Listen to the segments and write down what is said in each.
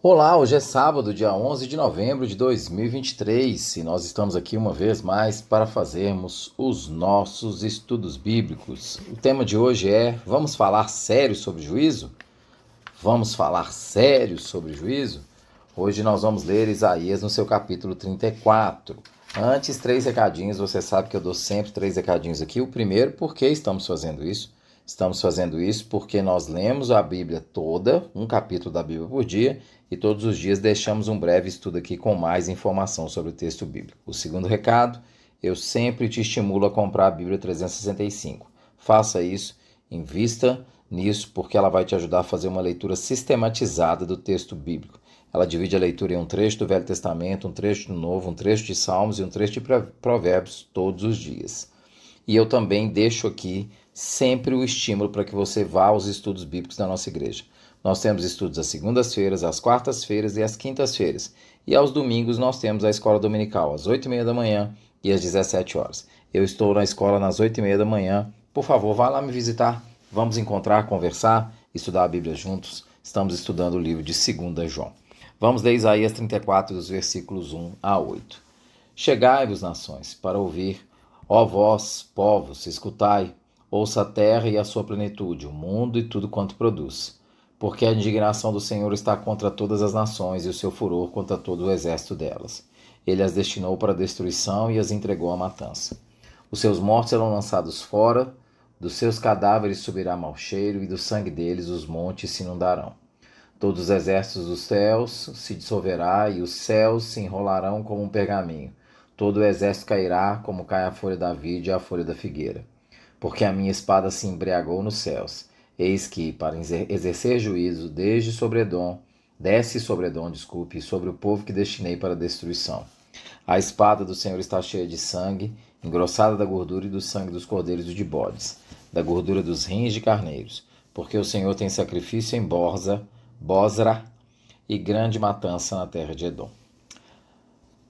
Olá, hoje é sábado, dia 11 de novembro de 2023 e nós estamos aqui uma vez mais para fazermos os nossos estudos bíblicos. O tema de hoje é: vamos falar sério sobre juízo? Vamos falar sério sobre juízo? Hoje nós vamos ler Isaías no seu capítulo 34. Antes, 3 recadinhos, você sabe que eu dou sempre 3 recadinhos aqui. O primeiro, por que estamos fazendo isso? Estamos fazendo isso porque nós lemos a Bíblia toda, um capítulo da Bíblia por dia, e todos os dias deixamos um breve estudo aqui com mais informação sobre o texto bíblico. O segundo recado, eu sempre te estimulo a comprar a Bíblia 365. Faça isso, invista nisso, porque ela vai te ajudar a fazer uma leitura sistematizada do texto bíblico. Ela divide a leitura em um trecho do Velho Testamento, um trecho do Novo, um trecho de Salmos e um trecho de Provérbios todos os dias. E eu também deixo aqui sempre o estímulo para que você vá aos estudos bíblicos da nossa igreja. Nós temos estudos às segundas-feiras, às quartas-feiras e às quintas-feiras. E aos domingos nós temos a escola dominical, às 8h30 da manhã e às 17 horas. Eu estou na escola nas 8h30 da manhã. Por favor, vá lá me visitar. Vamos encontrar, conversar, estudar a Bíblia juntos. Estamos estudando o livro de 2 João. Vamos ler Isaías 34, dos versículos 1 a 8. Chegai-vos, nações, para ouvir. Ó vós, povos, escutai. Ouça a terra e a sua plenitude, o mundo e tudo quanto produz. Porque a indignação do Senhor está contra todas as nações e o seu furor contra todo o exército delas. Ele as destinou para a destruição e as entregou à matança. Os seus mortos serão lançados fora, dos seus cadáveres subirá mau cheiro e do sangue deles os montes se inundarão. Todos os exércitos dos céus se dissolverá e os céus se enrolarão como um pergaminho. Todo o exército cairá como cai a folha da vide e a folha da figueira. Porque a minha espada se embriagou nos céus. Eis que, para exercer juízo, desce sobre Edom, e sobre o povo que destinei para a destruição. A espada do Senhor está cheia de sangue, engrossada da gordura e do sangue dos cordeiros e de bodes, da gordura dos rins de carneiros. Porque o Senhor tem sacrifício em Bosra e grande matança na terra de Edom.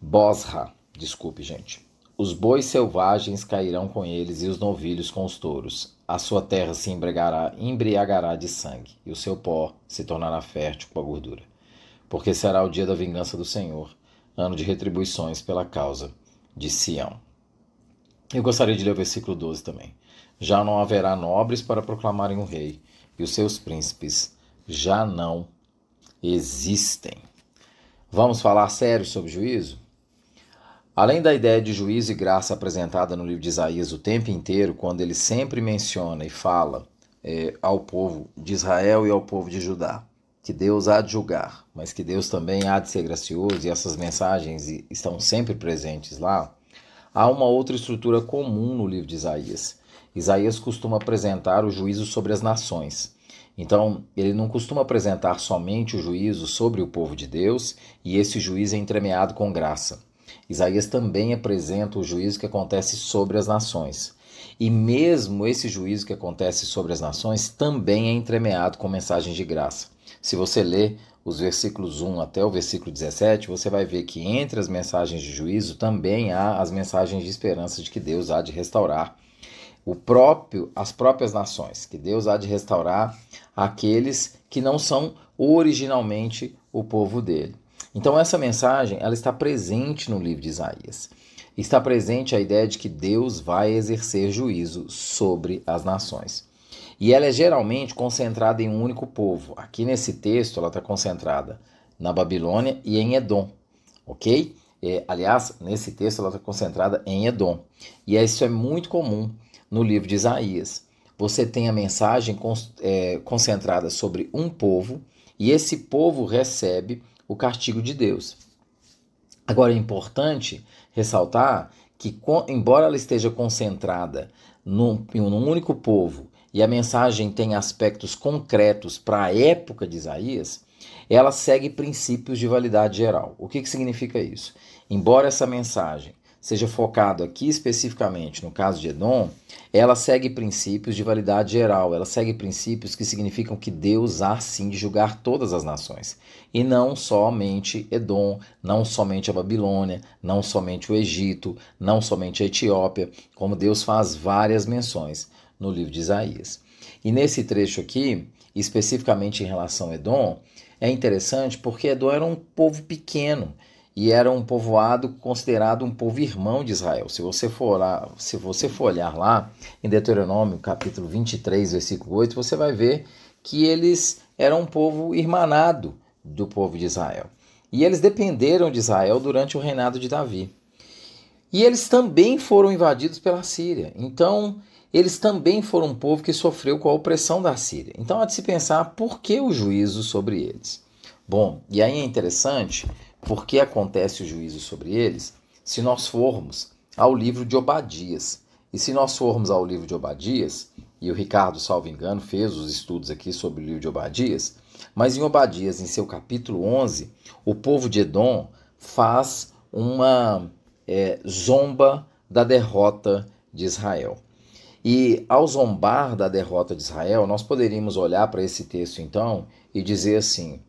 Bosra, desculpe, gente. Os bois selvagens cairão com eles e os novilhos com os touros. A sua terra se embriagará de sangue, e o seu pó se tornará fértil com a gordura. Porque será o dia da vingança do Senhor, ano de retribuições pela causa de Sião. Eu gostaria de ler o versículo 12 também. Já não haverá nobres para proclamarem um rei, e os seus príncipes já não existem. Vamos falar sério sobre juízo? Além da ideia de juízo e graça apresentada no livro de Isaías o tempo inteiro, quando ele sempre menciona e fala ao povo de Israel e ao povo de Judá, que Deus há de julgar, mas que Deus também há de ser gracioso, e essas mensagens estão sempre presentes lá, há uma outra estrutura comum no livro de Isaías. Isaías costuma apresentar o juízo sobre as nações. Então, ele não costuma apresentar somente o juízo sobre o povo de Deus, e esse juízo é entremeado com graça. Isaías também apresenta o juízo que acontece sobre as nações. E mesmo esse juízo que acontece sobre as nações também é entremeado com mensagens de graça. Se você ler os versículos 1 até o versículo 17, você vai ver que entre as mensagens de juízo também há as mensagens de esperança de que Deus há de restaurar as próprias nações, que Deus há de restaurar aqueles que não são originalmente o povo dele. Então essa mensagem ela está presente no livro de Isaías. Está presente a ideia de que Deus vai exercer juízo sobre as nações. E ela é geralmente concentrada em um único povo. Aqui nesse texto ela está concentrada na Babilônia e em Edom, ok? Aliás, nesse texto ela está concentrada em Edom. E isso é muito comum no livro de Isaías. Você tem a mensagem concentrada sobre um povo e esse povo recebe o castigo de Deus. Agora é importante ressaltar que, embora ela esteja concentrada em um único povo e a mensagem tem aspectos concretos para a época de Isaías, ela segue princípios de validade geral. O que significa isso? Embora essa mensagem seja focada aqui especificamente no caso de Edom, ela segue princípios de validade geral, ela segue princípios que significam que Deus há sim de julgar todas as nações, e não somente Edom, não somente a Babilônia, não somente o Egito, não somente a Etiópia, como Deus faz várias menções no livro de Isaías. E nesse trecho aqui, especificamente em relação a Edom, é interessante porque Edom era um povo pequeno e era um povoado considerado um povo irmão de Israel. Se você for olhar lá em Deuteronômio, capítulo 23, versículo 8, você vai ver que eles eram um povo irmanado do povo de Israel. E eles dependeram de Israel durante o reinado de Davi. E eles também foram invadidos pela Síria. Então, eles também foram um povo que sofreu com a opressão da Síria. Então, há de se pensar por que o juízo sobre eles. Bom, e aí é interessante por que acontece o juízo sobre eles se nós formos ao livro de Obadias. E se nós formos ao livro de Obadias, e o Ricardo, salvo engano, fez os estudos aqui sobre o livro de Obadias, mas em Obadias, em seu capítulo 11, o povo de Edom faz uma zomba da derrota de Israel. E ao zombar da derrota de Israel, nós poderíamos olhar para esse texto então e dizer assim: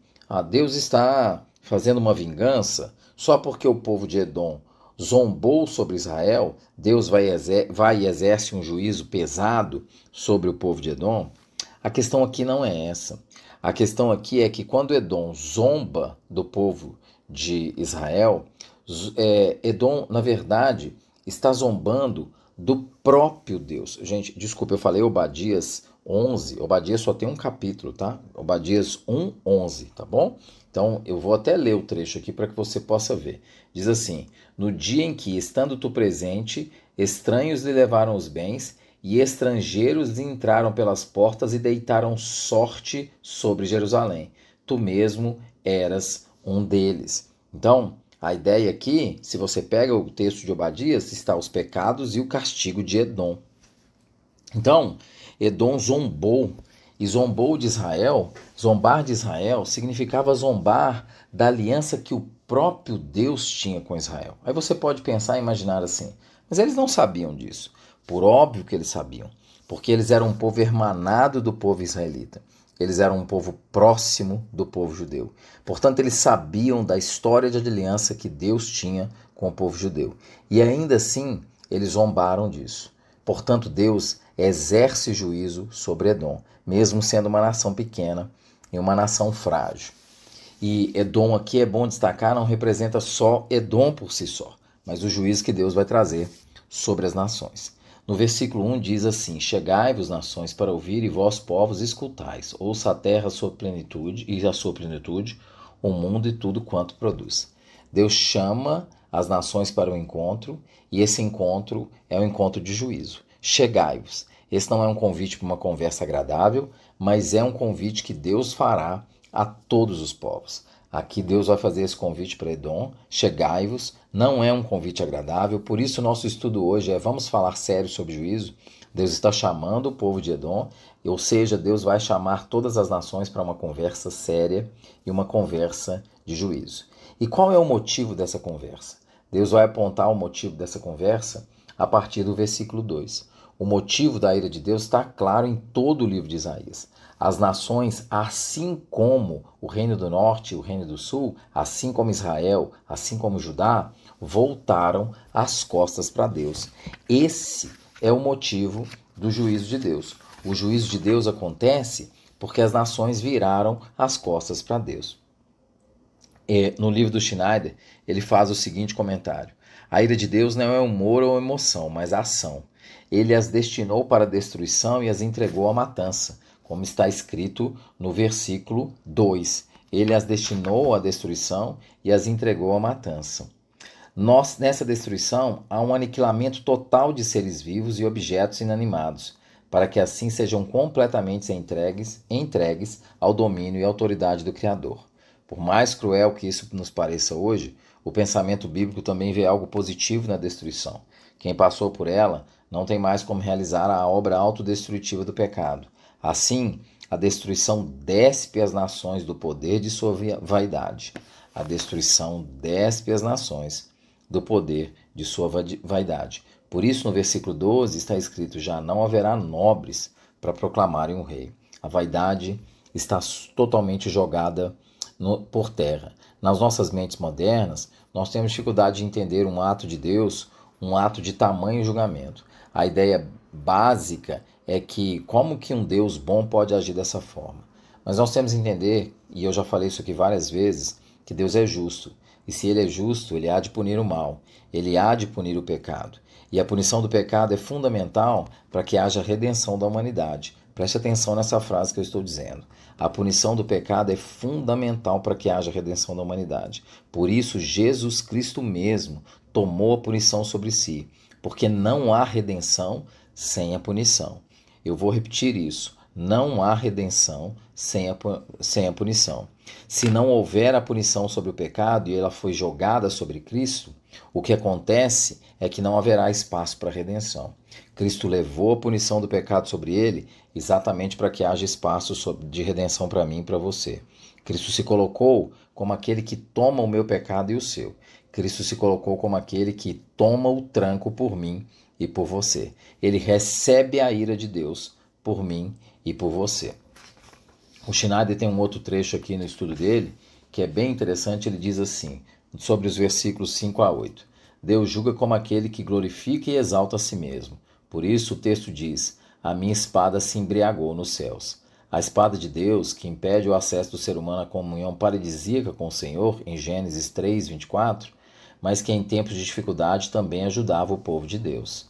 Deus está fazendo uma vingança só porque o povo de Edom zombou sobre Israel, Deus vai e exerce um juízo pesado sobre o povo de Edom. A questão aqui não é essa. A questão aqui é que quando Edom zomba do povo de Israel, Edom, na verdade, está zombando do próprio Deus. Gente, desculpa, eu falei Obadias 11, Obadias só tem um capítulo, tá? Obadias 1:11, tá bom? Então, eu vou até ler o trecho aqui para que você possa ver. Diz assim: no dia em que, estando tu presente, estranhos lhe levaram os bens, e estrangeiros lhe entraram pelas portas e deitaram sorte sobre Jerusalém. Tu mesmo eras um deles. Então, a ideia aqui, se você pega o texto de Obadias, está os pecados e o castigo de Edom. Então, Edom zombou, e zombou de Israel. Zombar de Israel significava zombar da aliança que o próprio Deus tinha com Israel. Aí você pode pensar e imaginar assim, mas eles não sabiam disso. Por óbvio que eles sabiam, porque eles eram um povo hermanado do povo israelita. Eles eram um povo próximo do povo judeu. Portanto, eles sabiam da história de aliança que Deus tinha com o povo judeu. E ainda assim, eles zombaram disso. Portanto, Deus exerce juízo sobre Edom, mesmo sendo uma nação pequena e uma nação frágil. E Edom aqui, é bom destacar, não representa só Edom por si só, mas o juízo que Deus vai trazer sobre as nações. No versículo 1 diz assim: chegai-vos, nações, para ouvir, e vós, povos, escutais. Ouça a terra a sua plenitude, o mundo e tudo quanto produz. Deus chama as nações para o encontro, e esse encontro é um encontro de juízo. Chegai-vos. Esse não é um convite para uma conversa agradável, mas é um convite que Deus fará a todos os povos. Aqui Deus vai fazer esse convite para Edom, chegai-vos, não é um convite agradável, por isso o nosso estudo hoje é: vamos falar sério sobre juízo. Deus está chamando o povo de Edom, ou seja, Deus vai chamar todas as nações para uma conversa séria e uma conversa de juízo. E qual é o motivo dessa conversa? Deus vai apontar o motivo dessa conversa a partir do versículo 2. O motivo da ira de Deus está claro em todo o livro de Isaías. As nações, assim como o reino do norte e o reino do sul, assim como Israel, assim como Judá, voltaram as costas para Deus. Esse é o motivo do juízo de Deus. O juízo de Deus acontece porque as nações viraram as costas para Deus. No livro do Schneider, ele faz o seguinte comentário: a ira de Deus não é humor ou emoção, mas ação. Ele as destinou para a destruição e as entregou à matança, como está escrito no versículo 2. Ele as destinou à destruição e as entregou à matança. Nessa destruição, há um aniquilamento total de seres vivos e objetos inanimados, para que assim sejam completamente entregues ao domínio e autoridade do Criador. Por mais cruel que isso nos pareça hoje, o pensamento bíblico também vê algo positivo na destruição. Quem passou por ela não tem mais como realizar a obra autodestrutiva do pecado. Assim, a destruição despe as nações do poder de sua vaidade. A destruição despe as nações do poder de sua vaidade. Por isso, no versículo 12 está escrito: já não haverá nobres para proclamarem um rei. A vaidade está totalmente jogada por terra. Nas nossas mentes modernas, nós temos dificuldade de entender um ato de Deus, um ato de tamanho julgamento. A ideia básica é que como que um Deus bom pode agir dessa forma? Mas nós temos que entender, e eu já falei isso aqui várias vezes, que Deus é justo. E se Ele é justo, Ele há de punir o mal, Ele há de punir o pecado. E a punição do pecado é fundamental para que haja redenção da humanidade. Preste atenção nessa frase que eu estou dizendo. A punição do pecado é fundamental para que haja redenção da humanidade. Por isso, Jesus Cristo mesmo tomou a punição sobre si, porque não há redenção sem a punição. Eu vou repetir isso. Não há redenção sem a punição. Se não houver a punição sobre o pecado e ela foi jogada sobre Cristo, o que acontece é que não haverá espaço para redenção. Cristo levou a punição do pecado sobre ele exatamente para que haja espaço de redenção para mim e para você. Cristo se colocou como aquele que toma o meu pecado e o seu. Cristo se colocou como aquele que toma o tranco por mim e por você. Ele recebe a ira de Deus por mim e por você. O Schneider tem um outro trecho aqui no estudo dele, que é bem interessante. Ele diz assim, sobre os versículos 5 a 8. Deus julga como aquele que glorifica e exalta a si mesmo. Por isso o texto diz, a minha espada se embriagou nos céus. A espada de Deus, que impede o acesso do ser humano à comunhão paradisíaca com o Senhor, em Gênesis 3, 24, mas que em tempos de dificuldade também ajudava o povo de Deus.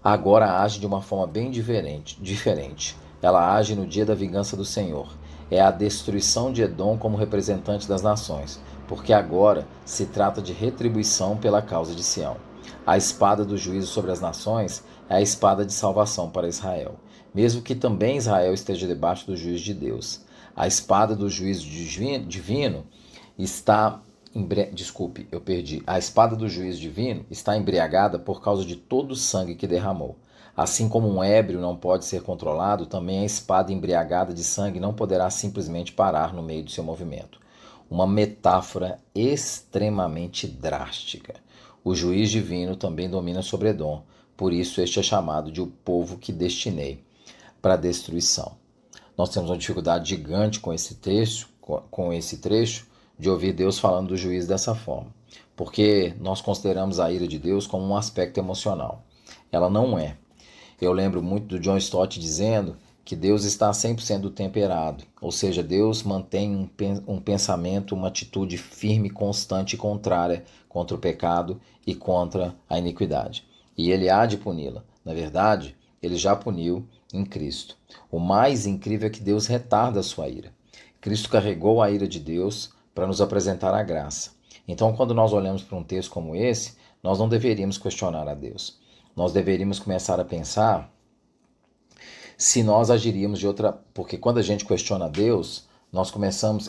Agora age de uma forma bem diferente. Ela age no dia da vingança do Senhor. É a destruição de Edom como representante das nações, porque agora se trata de retribuição pela causa de Sião. A espada do juízo sobre as nações é a espada de salvação para Israel, mesmo que também Israel esteja debaixo do juízo de Deus. A espada do juízo divino está... A espada do juízo divino está embriagada por causa de todo o sangue que derramou. Assim como um ébrio não pode ser controlado, também a espada embriagada de sangue não poderá simplesmente parar no meio do seu movimento. Uma metáfora extremamente drástica. O juiz divino também domina sobre Edom, por isso este é chamado de o povo que destinei para a destruição. Nós temos uma dificuldade gigante com esse trecho, de ouvir Deus falando do juízo dessa forma, porque nós consideramos a ira de Deus como um aspecto emocional. Ela não é. Eu lembro muito do John Stott dizendo que Deus está 100% temperado, ou seja, Deus mantém um pensamento, uma atitude firme, constante e contrária contra o pecado e contra a iniquidade. E Ele há de puni-la. Na verdade, Ele já puniu em Cristo. O mais incrível é que Deus retarda a sua ira. Cristo carregou a ira de Deus para nos apresentar a graça. Então, quando nós olhamos para um texto como esse, nós não deveríamos questionar a Deus. Nós deveríamos começar a pensar se nós agiríamos de outra... Porque quando a gente questiona a Deus,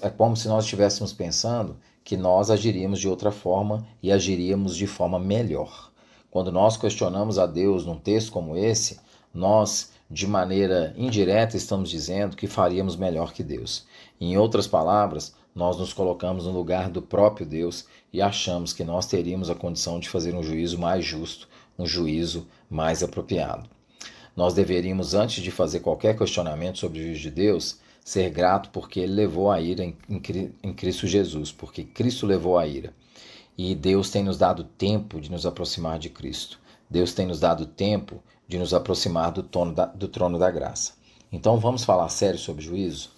é como se nós estivéssemos pensando que nós agiríamos de outra forma e agiríamos de forma melhor. Quando nós questionamos a Deus num texto como esse, nós, de maneira indireta, estamos dizendo que faríamos melhor que Deus. Em outras palavras, nós nos colocamos no lugar do próprio Deus e achamos que nós teríamos a condição de fazer um juízo mais justo, um juízo mais apropriado. Nós deveríamos, antes de fazer qualquer questionamento sobre o juízo de Deus, ser grato porque Ele levou a ira em Cristo Jesus, porque Cristo levou a ira. E Deus tem nos dado tempo de nos aproximar de Cristo. Deus tem nos dado tempo de nos aproximar do trono da graça. Então vamos falar sério sobre juízo?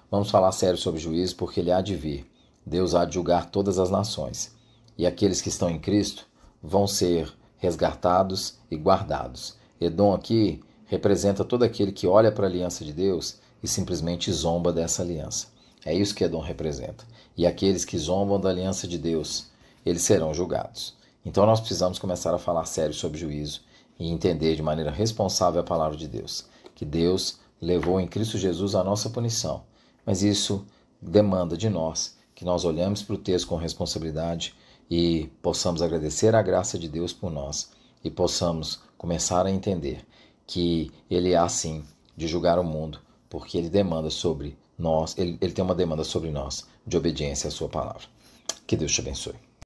Vamos falar sério sobre juízo porque Ele há de vir. Deus há de julgar todas as nações. E aqueles que estão em Cristo vão ser resgatados e guardados. Edom aqui representa todo aquele que olha para a aliança de Deus e simplesmente zomba dessa aliança. É isso que Edom representa. E aqueles que zombam da aliança de Deus, eles serão julgados. Então nós precisamos começar a falar sério sobre juízo e entender de maneira responsável a palavra de Deus. Que Deus levou em Cristo Jesus a nossa punição. Mas isso demanda de nós que nós olhemos para o texto com responsabilidade e possamos agradecer a graça de Deus por nós e possamos começar a entender que Ele há sim de julgar o mundo, porque Ele demanda sobre nós, Ele tem uma demanda sobre nós de obediência à sua palavra. Que Deus te abençoe.